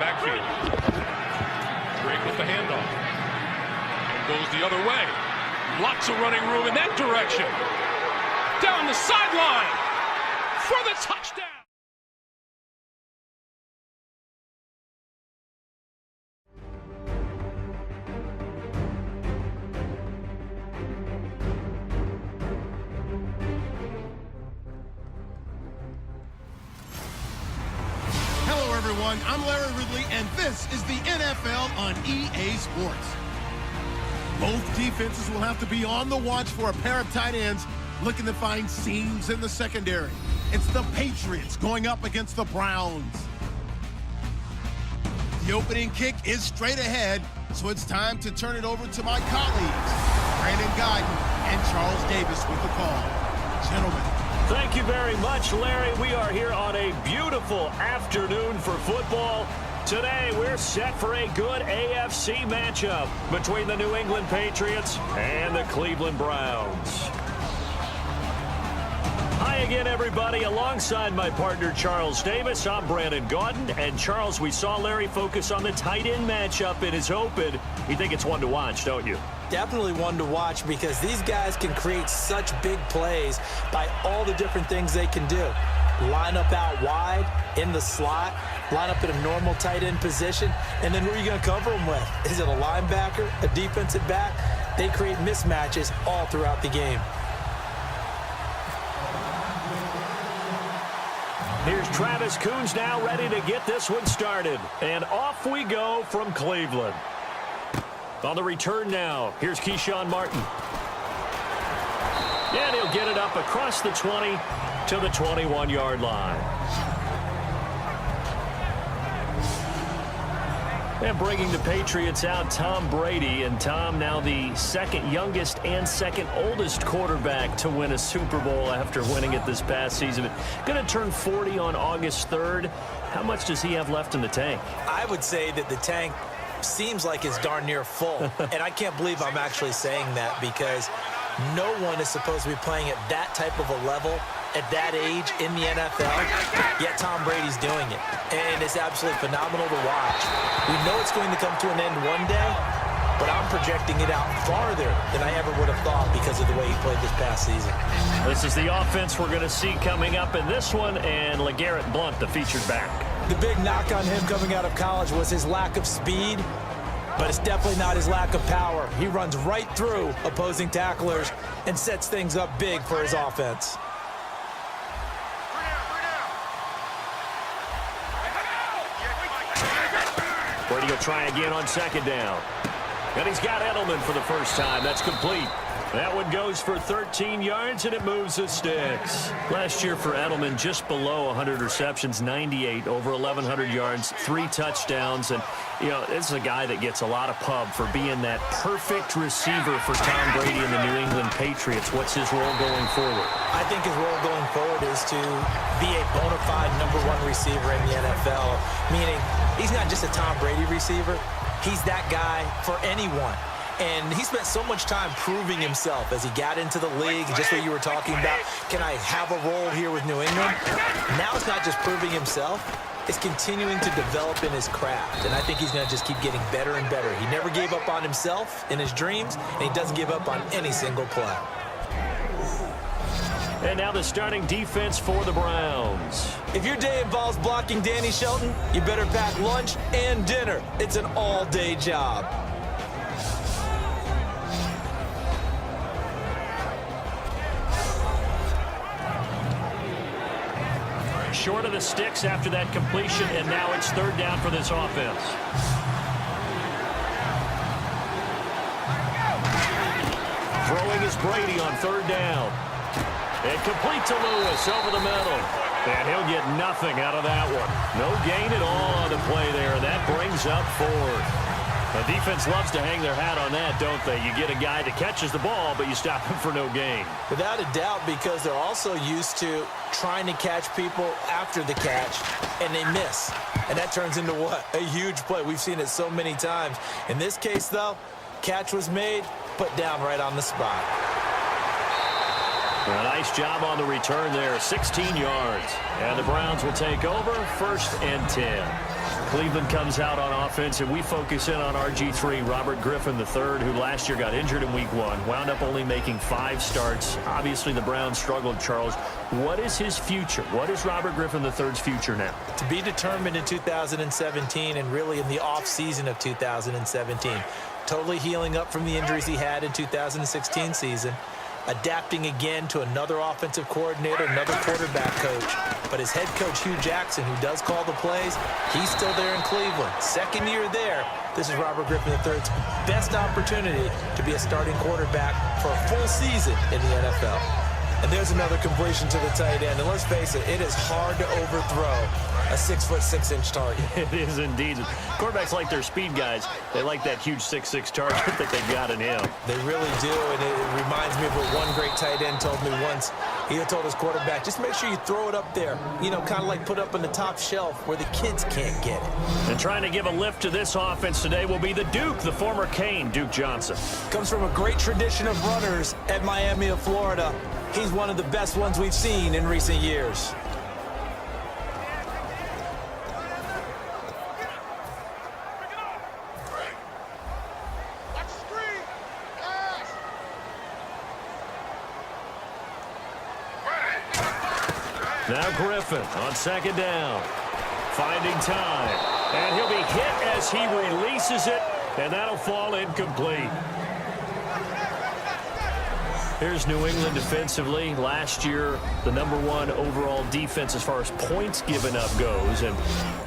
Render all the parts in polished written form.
backfield. Drake with the handoff. And goes the other way. Lots of running room in that direction. Down the sideline for the touchdown. Hello, everyone. I'm Larry Ridley, and this is the NFL on EA Sports. Both defenses will have to be on the watch for a pair of tight ends looking to find seams in the secondary. It's the Patriots going up against the Browns. The opening kick is straight ahead, so it's time to turn it over to my colleagues, Brandon Guyton and Charles Davis with the call. Gentlemen. Thank you very much, Larry. We are here on a beautiful afternoon for football. Today, we're set for a good AFC matchup between the New England Patriots and the Cleveland Browns. Hi again, everybody. Alongside my partner, Charles Davis, I'm Brandon Guyton. And, Charles, we saw Larry focus on the tight end matchup in his open. You think it's one to watch, don't you? Definitely one to watch because these guys can create such big plays by all the different things they can do. Line up out wide, in the slot, line up in a normal tight end position, and then who are you going to cover them with? Is it a linebacker, a defensive back? They create mismatches all throughout the game. Here's Travis Coons now ready to get this one started. And off we go from Cleveland. On the return now, here's Keyshawn Martin. And he'll get it up across the 20 to the 21-yard line. And bringing the Patriots out, Tom Brady. And Tom, now the second youngest and second oldest quarterback to win a Super Bowl after winning it this past season. Going to turn 40 on August 3rd. How much does he have left in the tank? I would say that the tank seems like it's darn near full. And I can't believe I'm actually saying that because no one is supposed to be playing at that type of a level at that age in the NFL, yet Tom Brady's doing it. And it's absolutely phenomenal to watch. We know it's going to come to an end one day, but I'm projecting it out farther than I ever would have thought because of the way he played this past season. This is the offense we're going to see coming up in this one, and LeGarrette Blount, the featured back. The big knock on him coming out of college was his lack of speed, but it's definitely not his lack of power. He runs right through opposing tacklers and sets things up big for his offense. Brady will try again on second down. And he's got Edelman for the first time. That's complete. That one goes for 13 yards, and it moves the sticks. Last year for Edelman, just below 100 receptions, 98, over 1,100 yards, 3 touchdowns. And, you know, this is a guy that gets a lot of pub for being that perfect receiver for Tom Brady and the New England Patriots. What's his role going forward? I think his role going forward is to be a bona fide #1 receiver in the NFL, meaning he's not just a Tom Brady receiver. He's that guy for anyone. And he spent so much time proving himself as he got into the league, just what you were talking about. Can I have a role here with New England? Now it's not just proving himself. It's continuing to develop in his craft. And I think he's going to just keep getting better and better. He never gave up on himself in his dreams, and he doesn't give up on any single play. And now the starting defense for the Browns. If your day involves blocking Danny Shelton, you better pack lunch and dinner. It's an all-day job. Short of the sticks after that completion, and now it's third down for this offense. Throwing is Brady on third down. And complete to Lewis over the middle. And he'll get nothing out of that one. No gain at all on the play there, and that brings up fourth. The defense loves to hang their hat on that, don't they? You get a guy that catches the ball, but you stop him for no gain. Without a doubt, because they're also used to trying to catch people after the catch, and they miss. And that turns into what? A huge play. We've seen it so many times. In this case, though, catch was made, put down right on the spot. A nice job on the return there, 16 yards. And the Browns will take over, 1st and 10. Cleveland comes out on offense, and we focus in on RG3, Robert Griffin III, who last year got injured in Week 1, wound up only making 5 starts. Obviously, the Browns struggled, Charles. What is his future? What is Robert Griffin III's future now? To be determined in 2017 and really in the off-season of 2017. Totally healing up from the injuries he had in 2016 season. Adapting again to another offensive coordinator, another quarterback coach. But his head coach, Hugh Jackson, who does call the plays, he's still there in Cleveland. 2nd year there. This is Robert Griffin III's best opportunity to be a starting quarterback for a full season in the NFL. And there's another completion to the tight end. And let's face it, it is hard to overthrow a 6'6" target. It is indeed. Quarterbacks like their speed guys. They like that huge 6'6" target that they've got in him. They really do, and it reminds me of what one great tight end told me once. He had told his quarterback, just make sure you throw it up there. You know, kind of like put up on the top shelf where the kids can't get it. And trying to give a lift to this offense today will be the Duke, the former Cane, Duke Johnson. Comes from a great tradition of runners at Miami of Florida. He's one of the best ones we've seen in recent years. Now Griffin on 2nd down. Finding time. And he'll be hit as he releases it. And that'll fall incomplete. Here's New England defensively. Last year, the #1 overall defense as far as points given up goes. And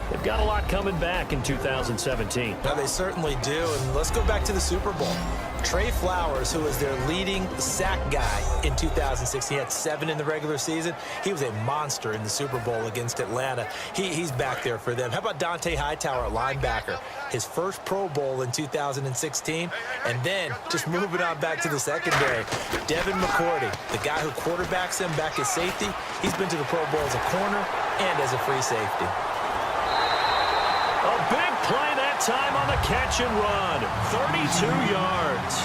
they've got a lot coming back in 2017. Now, they certainly do. And let's go back to the Super Bowl. Trey Flowers, who was their leading sack guy in 2006. He had 7 in the regular season. He was a monster in the Super Bowl against Atlanta. He's back there for them. How about Dante Hightower at linebacker? His first Pro Bowl in 2016. And then, just moving on back to the secondary, Devin McCourty, the guy who quarterbacks him back as safety. He's been to the Pro Bowl as a corner and as a free safety. A big play that time on the catch and run. 32 yards.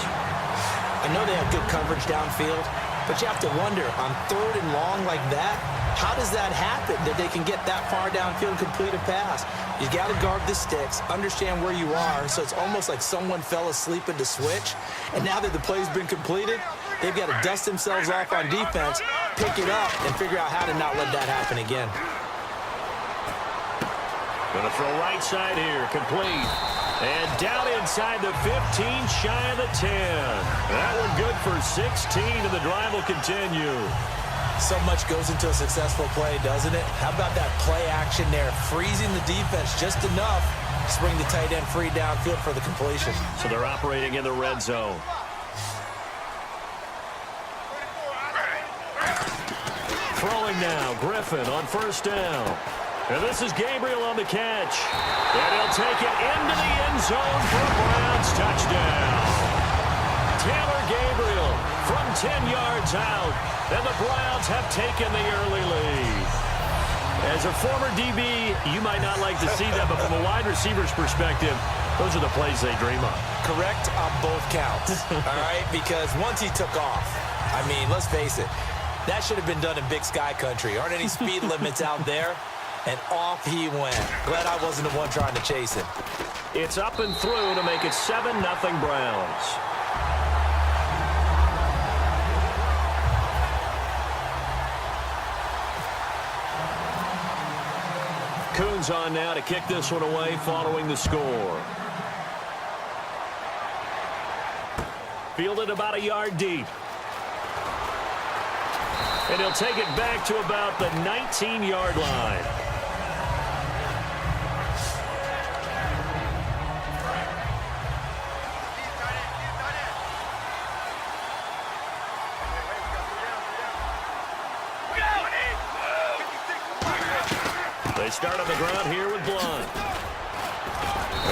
I know they have good coverage downfield, but you have to wonder, on 3rd and long like that, how does that happen that they can get that far downfield and complete a pass? You got to guard the sticks, understand where you are, so it's almost like someone fell asleep at the switch, and now that the play's been completed, they've got to dust themselves off on defense, pick it up, and figure out how to not let that happen again. Going to throw right side here, complete. And down inside the 15, shy of the 10. That one good for 16, and the drive will continue. So much goes into a successful play, doesn't it? How about that play action there, freezing the defense just enough to bring the tight end free downfield for the completion. So they're operating in the red zone. Throwing now, Griffin on 1st down. And this is Gabriel on the catch. And he'll take it into the end zone for a Browns touchdown. Taylor Gabriel from 10 yards out. And the Browns have taken the early lead. As a former DB, you might not like to see that, but from a wide receiver's perspective, those are the plays they dream of. Correct on both counts, all right? Because once he took off, I mean, let's face it, that should have been done in Big Sky Country. Aren't any speed limits out there? And off he went. Glad I wasn't the one trying to chase him. It's up and through to make it 7-0 Browns. Coons on now to kick this one away following the score. Fielded about a yard deep. And he'll take it back to about the 19-yard line. They start on the ground here with Blunt.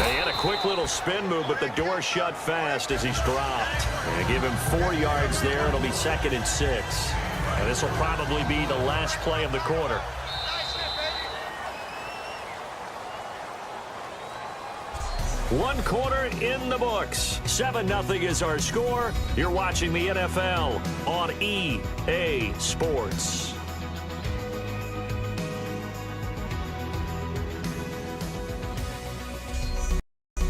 He had a quick little spin move, but the door shut fast as he's dropped. And give him 4 yards there. It'll be 2nd and 6. And this will probably be the last play of the quarter. One quarter in the books. 7-0 is our score. You're watching the NFL on EA Sports.